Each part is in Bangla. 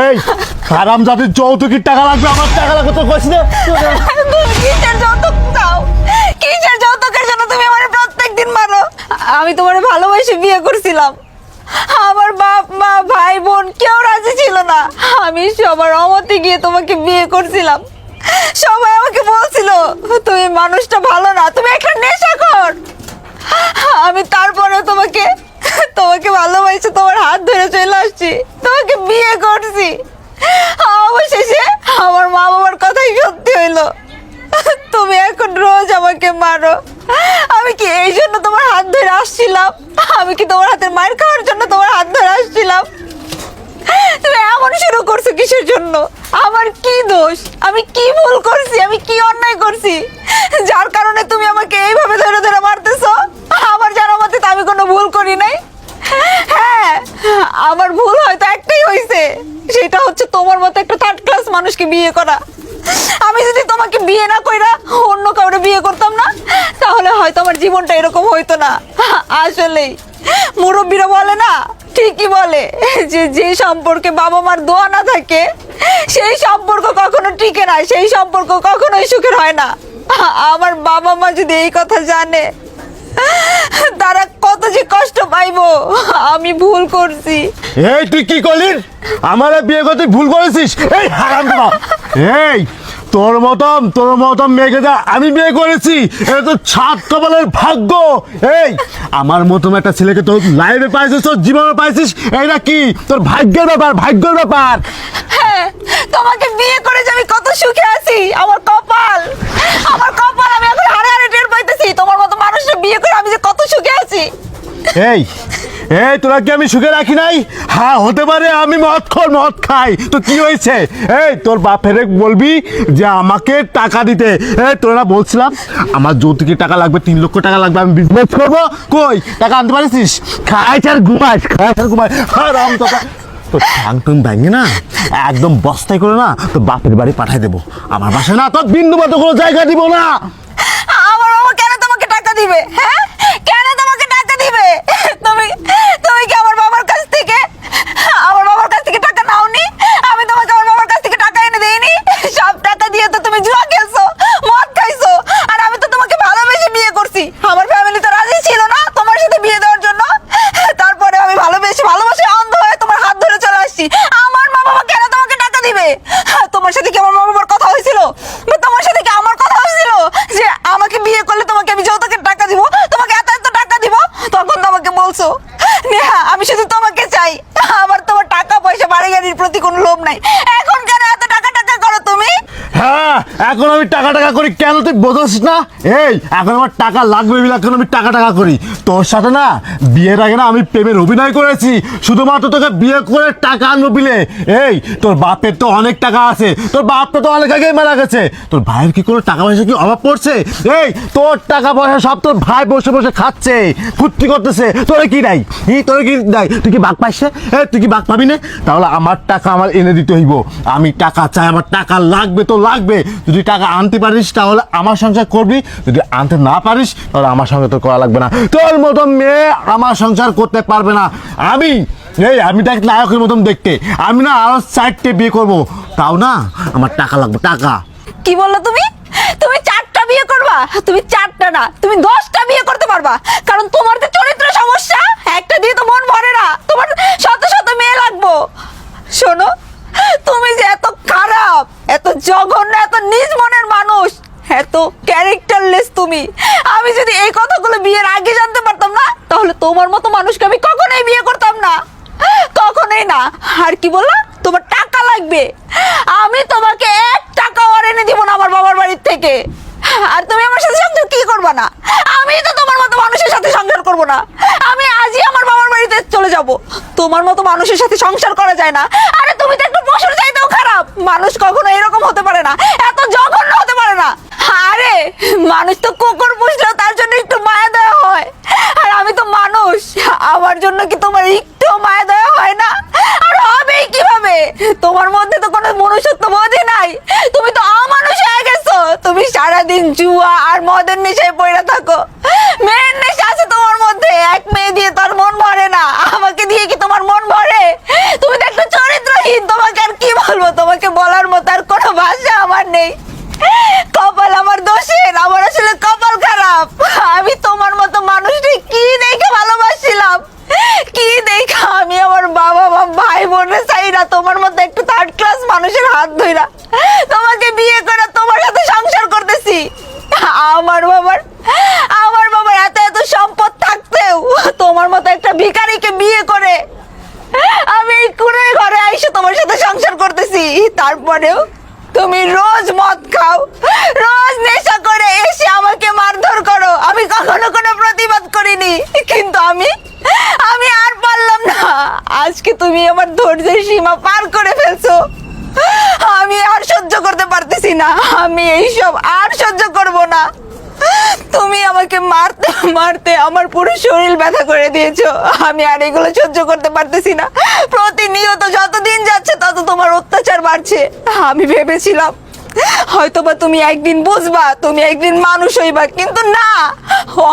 এই হারাম জাতির যৌতুকের টাকা লাগবে, আমার টাকা লাগবে তো কইছ না। কিসের যৌতুক চাও? কিসের যৌতুকের জন্য তুমি আমার প্রত্যেকদিন মারো? আমি তোমার ভালোবেসে বিয়ে করছিলাম, আমার বাপ মা ভাই বোন কেউ রাজি ছিল না, আমি সবার অমতে গিয়ে তোমাকে বিয়ে করছিলাম। সবাই আমাকে বলছিল তুমি মানুষটা ভালো না, তুমি একটা নেশাখোর। আমি তারপরে তোমাকে ভালোবাসি, তোমার হাত ধরে চলে আসছি, তোমাকে বিয়ে করছি। অবশেষে আমার মা বাবার কথাই সত্যি হইলো, তুমি এখন রোজ আমাকে মারো। আমি কি এই জন্য তোমার হাত ধরে আসছিলাম? আমি কি তোমার হাতের মার খাওয়ার জন্য তোমার হাত ধরে আসছিলাম? তুমি এমন শুরু করছো কিসের জন্য? আমার কি দোষ? আমি কি ভুল করছি? আমি কি অন্যায় করছি যার কারণে তুমি আমাকে এইভাবে ধরে ধরে মারতেছো? আমার জানা মতে তো আমি কোনো ভুল করি নাই। হ্যাঁ, আমার ভুল হয়তো একটাই হয়েছে, সেটা হচ্ছে তোমার মতো একটা থার্ড ক্লাস মানুষকে বিয়ে করা। আমি যদি তোমাকে বিয়ে না কইরা অন্য কাউরে বিয়ে করতাম না, তাহলে হয়তো আমার জীবনটা এরকম হইতো না। আসলেই মুরব্বীরা বলে না, ঠিকই বলে যে যে সম্পর্কে বাবা মার দোয়া না থাকে সেই সম্পর্ক কখনো টিকে না, সেই সম্পর্ক কখনোই সুখের হয় না। আমার বাবা মা যদি এই কথা জানে, তারা কত যে কষ্ট পাইবো। আমি ভুল করছি। এই তুই কি করলি? আমারে বিয়ে করতে ভুল করেছিস? এই হারাম দাদা, এই তোর মতন মেয়েকে যা আমি বিয়ে করেছি, এটা তো ছাদ কপালের ভাগ্য। এই আমার মতন একটা ছেলেকে তোর লাইফে পাইছিস, তোর জীবনে পাইছিস, এটা কি তোর ভাগ্যের ব্যাপার, ভাগ্যের ব্যাপার। হ্যাঁ, তোমাকে বিয়ে করে যে আমি কত সুখে আছি, আমার কপাল, আমার কপাল। আমি এখন হারে হারে টের পাইতেছি তোমার মতো মানুষকে বিয়ে করে আমি যে কত সুখে আছি। এই এই তোরা কি আমি সুখে রাখি নাই? হ্যাঁ হতে পারে আমি মদ খাই, তো কি হয়েছে? এই তোর বাপের বলবি যে আমাকে টাকা দিতে। এই তোরা বলছিলাম আমার যৌতুকের টাকা লাগবে, 3 লক্ষ টাকা লাগবে, আমি বিজনেস করবো। কই টাকা আনতে পারিস? খাইছ আর ঘুমাস। হারাম দাদা, তো ঠ্যাং টুং ভেঙে না একদম বস্তায় করে না তো বাপের বাড়ি পাঠাই দেবো। আমার বাসায় না তোর বিন্দু মতো কোনো জায়গা দিব না। আমার বাবা কেন তোমাকে টাকা দিবে? হ্যাঁ, কেন তোমাকে টাকা দিবে? তুমি তুমি কি আমার বাবার কাছ থেকে টাকা নাওনি? আমি তোমাকে আমার বাবার কাছ থেকে টাকা এনে দেইনি? সব টাকা দিয়ে তো তুমি জুয়া খেলছো, মদ খাইছো। আর আমি তো তোমাকে ভালোবেসে বিয়ে করছি, আমার ফ্যামিলি তো রাজি ছিল না তোমার সাথে বিয়ে দেওয়ার জন্য। তারপরে আমি ভালোবেসে অন্ধ হয়ে তোমার হাত ধরে চলে আসছি। আমার মা বাবা কেন তোমাকে টাকা দিবে? তোমার সাথে কি আমার মা বাবার কথা হয়েছিল? তোমার সাথে কি আমার কথা হয়েছিল যে আমাকে বিয়ে করলে তোমাকে আমি যৌতুকের টাকা দিব, তোমাকে এত এত টাকা দিব? তখন তো আমাকে বলছো নেহা আমি শুধু তোমাকে চাই, আমার তোমার টাকা পয়সা বাড়ি গাড়ির প্রতি কোনো লোভ নাই। এখন কেন এত টাকা করো তুমি? হ্যাঁ, এখন আমি টাকা করি কেন তুই বোঝাস না? এই এখন আমার টাকা লাগবে বলে এখন আমি টাকা করি। তোর সাথে না বিয়ের আগে না আমি প্রেমের অভিনয় করেছি, শুধুমাত্র তোকে বিয়ে করে টাকা আনবো বিলে। এই তোর বাপের তো অনেক টাকা আছে, তোর বাপটা তো অনেক আগেই মারা গেছে, তোর ভাইয়ের কি কোনো টাকা পয়সা কি অভাব পড়ছে? এই তোর টাকা পয়সা সব তোর ভাই বসে বসে খাচ্ছে, ফুর্তি করতেছে, তোরে কি নাই? তোরে কি নাই? তুই কি বাঘ পাইছে? তুই কি বাঘ পাবি না? তাহলে আমার টাকা আমার এনে দিতে হইব। আমি টাকা চাই, আমার টাকা লাগবে তো লাগবে। যদি টাকা আনতে পারিস তাহলে আমার সংসার করবি, যদি আনতে না পারিস তাহলে আমার সঙ্গে তো করা লাগবে না। তোর মতন মেয়ে আমার সংসার করতে পারবে না। আমি দেখ নায়কের মতন দেখতে, আমি না আরো 4টে বিয়ে করবো, তাও না আমার টাকা লাগবে, টাকা। কি বললো তুমি? তুমি 4টা বিয়ে করবা? তুমি 4টা না, তুমি 10টা বিয়ে করতে পারবা, কারণ তোমার তো চরিত্র সমস্যা, একটা দিয়ে তো মন ভরে না, তোমার শত শত মেয়ে লাগবো। শোনো, তুমি যে এত খারাপ, এত জঘন্য, এত নিজ মনের মানুষ, এত ক্যারেক্টারলেস তুমি, আমি যদি এই কথাগুলো বিয়ের আগে জানতে পারতাম না, তাহলে তোমার মতো মানুষকে আমি কখনোই বিয়ে করতাম না, কখনোই না। আর কি বললা? তোমার টাকা লাগবে? আমি তোমাকে 1 টাকাও আর এনে দিব না আমার বাবার বাড়ির থেকে। আর তুমি আমার সাথে সংসার কি করবা না? আমি তো তোমার মতো মানুষের সাথে সংসার করব না, আমি আজই আমার বাবার বাড়িতে চলে যাব। তোমার মতো মানুষের সাথে সংসার করা যায় না। আরে তুমি তো একটু পশুর চাইতেও খারাপ, মানুষ কখনো এরকম হতে পারে না, এত জঘন্য হতে পারে না। আরে মানুষ তো কুকুর পুষলেও তার জন্য একটু মায়া দয়া হয়, আর আমি তো মানুষ, আমার জন্য কি তোমার একটু মায়া দয়া হয় না? আর হবেই কিভাবে? তোমার মধ্যে তো কোনো মনুষ্যত্ব বোধই নাই, তুমি তো অমানুষ হয়ে গেছো। তুমি সারাদিন জুয়া আর মদের নেশায় পড়ে থাকো, মেয়ের নেশা আছে তোমার মধ্যে, এক মেয়ে দিয়ে তার মন ভরে না, আমাকে দিয়ে তারপরেও তুমি রোজ মদ খাও, রোজ নেশা করে এসে আমাকে মারধর করো। আমি কখনো কোনো প্রতিবাদ করিনি, কিন্তু আমি আর পারলাম না। আজকে তুমি আমার ধৈর্যের সীমা পার করে ফেলছো। আমি আর সহ্য করতে পারতেছি না, আমি এইসব আর সহ্য করব না। তুমি আমাকে মারতে মারতে আমার পুরো শরীর ব্যথা করে দিয়েছো। আমি আর এগুলো সহ্য করতে পারতেছি না। প্রতিনিয়ত যত দিন যাচ্ছে তত তোমার অত্যাচার বাড়ছে। আমি ভেবেছিলাম হয়তোবা তুমি একদিন বুঝবা, তুমি একদিন মানুষ হইবা, কিন্তু না,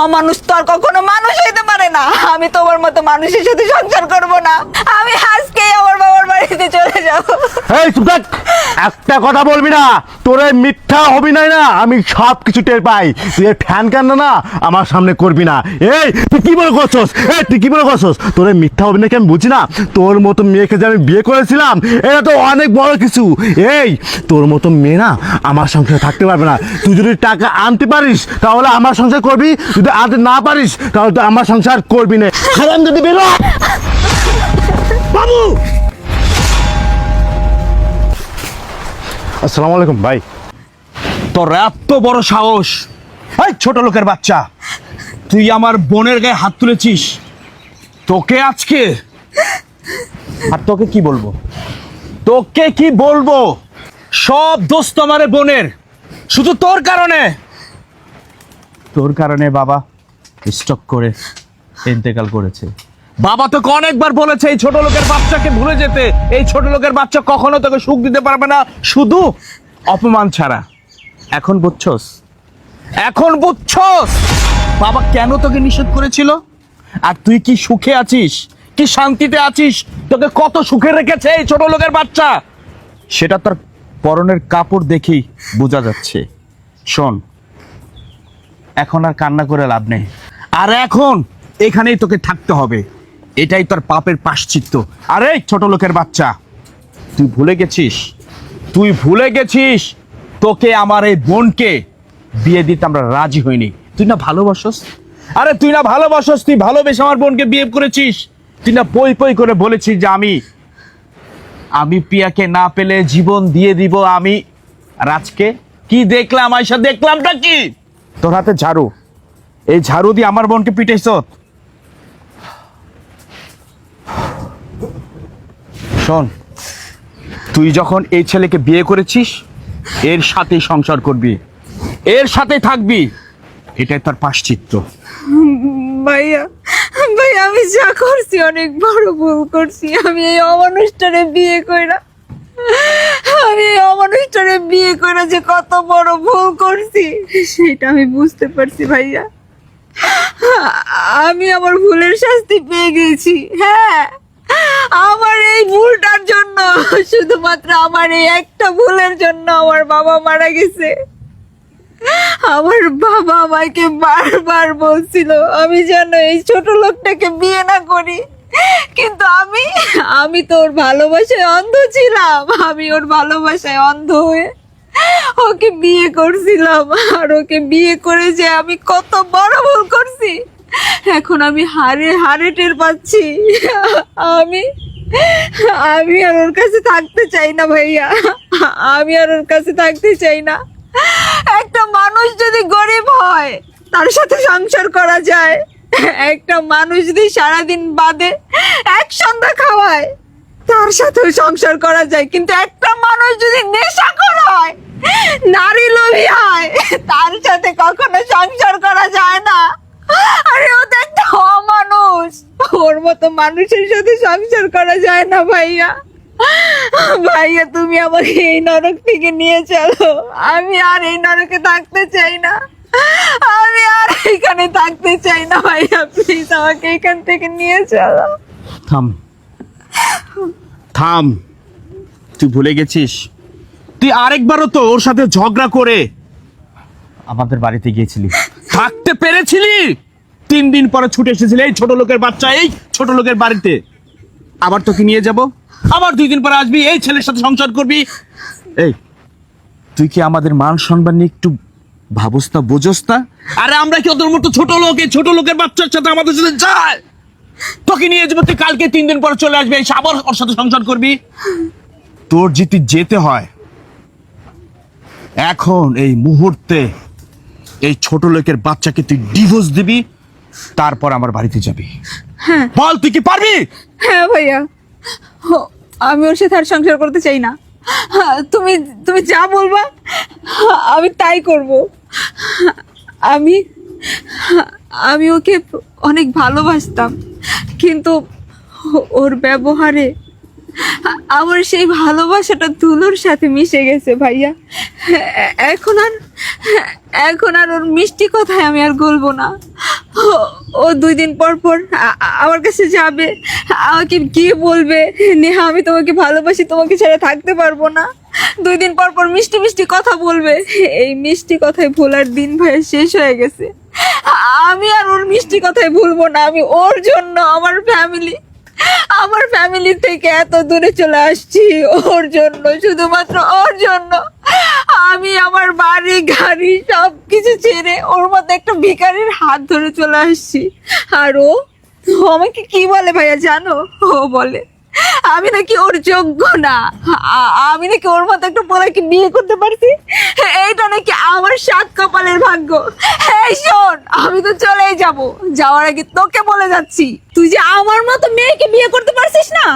অমানুষ তো আর কখনো মানুষ হইতে পারে না। আমি তোমার মতো মানুষের সাথে সংসার করব না। আমি আজকেই আমার বাবার বাড়িতে চলে যাব। এই চুপ থাক, একটা কথা বলবি না। তোরে মিথ্যা অভিনয় না আমি সব কিছু টের পাই। তুই এই ফ্যান কান্না না আমার সামনে করবি না। এই তুই কি বলে করছস? তুই কি বলে করছস? তোরে মিথ্যা অভিনয় কি আমি বুঝি না? তোর মতো মেয়েকে যে আমি বিয়ে করেছিলাম এটা তো অনেক বড় কিছু। এই তোর মতো মেয়ে না আমার সংসারে থাকতে পারবে না। তুই যদি টাকা আনতে পারিস তাহলে আমার সংসার করবি, যদি আনতে না পারিস তাহলে তো আমার সংসার করবি না। হারাম যদি বেরো বাবু। আসসালামু আলাইকুম ভাই। তোর এত বড় সাহস! এই ছোট লোকের বাচ্চা, তুই আমার বোনের গায়ে হাত তুলেছিস। তোকে আজকে আর তোকে কি বলবো, তোকে কি বলবো? সব দোষ তো আমার বোনের, শুধু তোর কারণে বাবা স্ট্রোক করে ইন্তেকাল করেছে। বাবা তোকে অনেকবার বলেছে এই ছোট লোকের বাচ্চাকে ভুলে যেতে। এই ছোট লোকের বাচ্চা কখনো তোকে সুখ দিতে পারবে না, শুধু অপমান ছাড়া। এখন বুঝছস? এখন বুঝছস বাবা কেন তোকে নিষেধ করেছিল? আর তুই কি সুখে আছিস, কি শান্তিতে আছিস? তোকে কত সুখে রেখেছে এই ছোট লোকের বাচ্চা, সেটা তোর পরনের কাপড় দেখেই বোঝা যাচ্ছে। শোন, এখন আর কান্না করে লাভ নেই, আর এখন এখানেই তোকে থাকতে হবে। এটাই তোর পাপের প্রায়শ্চিত্ত। আরে ছোট লোকের বাচ্চা, তুই ভুলে গেছিস তোকে আমার এই বোনকে বিয়ে দিতে আমরা রাজি হইনি। তুই না ভালোবাসস, তুই ভালোবেসে আমার বোনকে বিয়ে করেছিস। তুই না পই করে বলেছিস যে আমি পিয়াকে না পেলে জীবন দিয়ে দিব আমি। আর আজকে কি দেখলাম? আয়সা দেখলামটা কি? তোর হাতে ঝাড়ু, এই ঝাড়ু দিয়ে আমার বোনকে পিটাইছ। শোন, তুই যখন এই ছেলেকে বিয়ে করেছিস এর সাথেই সংসার করবি, এর সাথে থাকবি, এটাই তোর প্রায়শ্চিত্ত। ভাইয়া, আমি যা করছি অনেক বড় ভুল করছি। আমি এই অমানুষটারে বিয়ে কইরা যে কত বড় ভুল করছি সেটা আমি বুঝতে পারছি ভাইয়া। আমি আমার ভুলের শাস্তি পেয়ে গেছি। হ্যাঁ, আমার এই ভুলটার জন্য, শুধুমাত্র আমার এই একটা ভুলের জন্য আমার বাবা মারা গেছে। আমার বাবা আমাকে বারবার বলছিল আমি যেন এই ছোট লোকটাকে বিয়ে না করি, কিন্তু আমি তো ওর ভালোবাসায় অন্ধ ছিলাম। আমি ওর ভালোবাসায় অন্ধ হয়ে ওকে বিয়ে করছিলাম। আর ওকে বিয়ে করে যে আমি কত বড় ভুল করছি এখন আমি হারে টের পাচ্ছি। আমি আর ওর কাছে থাকতে চাই না ভাইয়া, আমি আর ওর কাছে থাকতে চাই না। একটা মানুষ যদি গরিব হয় তার সাথে সংসার করা যায়, একটা মানুষ যদি সারাদিন বাদে এক সন্ধ্যা খাওয়ায় তার সাথেও সংসার করা যায়, কিন্তু একটা মানুষ যদি নেশাখোর হয়, নারী লোভী হয়, তার সাথে কখনো সংসার করা যায় না। আরে ও তো একটা অমানুষ, ওর মতো মানুষের সাথে সংসার করা যায় না ভাইয়া। তুমি আমাকে এই নরক থেকে নিয়ে চলো। আমি আর এই নরকে থাকতে চাই না, আমি আর এখানে থাকতে চাই না ভাইয়া। প্লিজ আমাকে এখান থেকে নিয়ে চলো। থাম, তুই ভুলে গেছিস? তুই আরেকবারও তো ওর সাথে ঝগড়া করে আমাদের বাড়িতে গিয়েছিলি, থাকতে পেরেছিলি। 3 দিন পরে ছুটে এসেছিলি এই ছোট লোকের বাচ্চা, এই ছোট লোকের বাড়িতে। আবার তোকে নিয়ে যাব, আবার 2 দিন পরে আসবি, এই ছেলের সাথে সংসার করবি। এই তুই কি আমাদের মান সম্মান নিয়ে একটু ভাবস না, বোঝস না? আরে আমরা কি ওদের মতো ছোট লোক? এই ছোট লোকের বাচ্চার সাথে আমাদের সাথে যায়। তোকে নিয়ে যাবো, তুই কালকে 3 দিন পরে চলে আসবি, এসে আবার ওর সাথে সংসার করবি। তোর যদি যেতে হয় এখন এই মুহূর্তে এই ছোট লোকের বাচ্চাকে তুই ডিভোর্স দিবি, তারপর আমার বাড়িতে যাবি। হ্যাঁ বল তুই কি পারবি? হ্যাঁ ভাইয়া, আমি ওর সাথে আর সংসার করতে চাই না। তুমি তুমি যা বলবা আমি তাই করব। আমি আমি ওকে অনেক ভালোবাসতাম, কিন্তু ওর ব্যবহারে আমার সেই ভালোবাসাটা ধুলোর সাথে মিশে গেছে ভাইয়া। এখন আর ওর মিষ্টি কথায় আমি আর বলবো না। ও 2 দিন পর পর আমার কাছে যাবে, আমাকে গিয়ে বলবে, নেহা আমি তোমাকে ভালোবাসি, তোমাকে ছাড়া থাকতে পারবো না। 2 দিন পর পর মিষ্টি মিষ্টি কথা বলবে। এই মিষ্টি কথায় ভোলার দিন ভাইয়া শেষ হয়ে গেছে। আমি আর ওর মিষ্টি কথায় ভুলবো না। আমি ওর জন্য আমার ফ্যামিলি থেকে এত দূরে চলে আসছি, ওর জন্য, শুধুমাত্র ওর জন্য। আমি আমার বাড়ি গাড়ি সব কিছু ছেড়ে ওর মধ্যে একটা ভিখারির হাত ধরে চলে আসছি। আর ও আমাকে কি বলে ভাইয়া জানো? ও বলে আমি নাকি ওর যোগ্য না, আমি নাকি ওর মতো একটা পোলাকে বিয়ে করতে পারছি, এইটা নাকি আমার 7 কপালের ভাগ্য। এই শোন, আমি তো চলেই যাব, যাওয়ার আগে তোকে বলে যাচ্ছি, তুই যে আমার মতো মেয়েকে বিয়ে করতে পারছিস না,